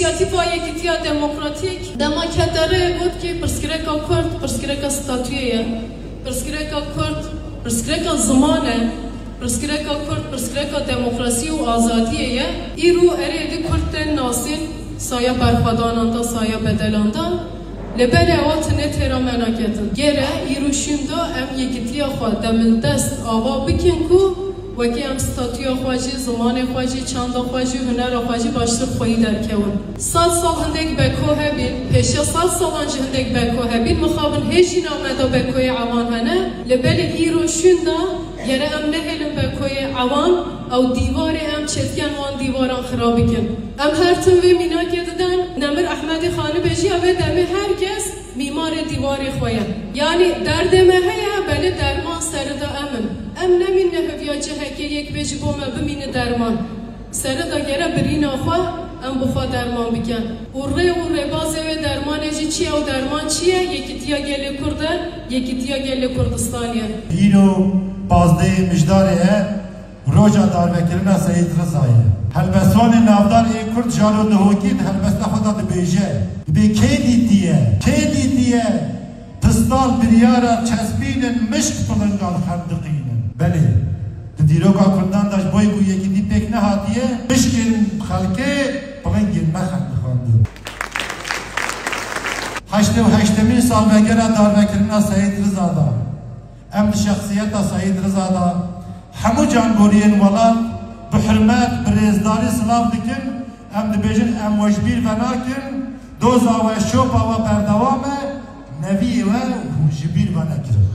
İnisiyatifa yekitiya demokratik dema kedere got ki perskireka Kurd, perskireka statüye, perskireka Kurd, perskireka zamane, perskireka Kurd, perskireka demokrasi u azadiye iru eredi Kurdten nasin saya berfadananda, saya bedelanda lebele avat ne teramena ketin. Gere iruşunda em yekitiya xwa demil dest ava bikin ku وکی ام ستاتیا خواجی زمان خواجی چند خواجی هنر خواجی باشتر خواهی در کون 100 سال هندک بکو هبین پیشا 100 سال انج هندک بکو هبین مخابن هیچی نامده بکوی عوان هنه لبل ایرو شنده یره ام نهلم بکوی عوان او دیوار ام چتکن وان دیواران خرابی کن ام هر تن وی مینا کددن نمر احمد خانه بجی او دمه هر کس میمار دیواری خواهی یعنی دردمه هیا بله درمان سرده امن ام نمین نهویا جهکی یک بیج بومه بمینه درمان سرده گره برین آخوا ام بخوا درمان بکن و ره بازه و درمان جی چیه و درمان چیه یکی تیا گل کرده یکی تیا گل کردستانیه اینو بازده مجداره روجا داروکرنا سید رضایه هلبسوان نافدار ای کرد جالو نهوکین هلبسته خدا بیجه به کلی دیه پستال بریارا چسبینن مشک پلنگال خندقینن بله دیروگا کردن داشت بای گو یکی دی پک نهاتیه مشکن خلقه پلنگین مخند خانده 88 سال وگره داروکرنا سید رضادا ام شخصیت سید رضادا همو جانگورین ولاد بحرمت برزداری سلاف دکن ام دبیجن ام وجبیر و ناکن دوزا و شوپا و بردوامه نوی و جبیر و نکرد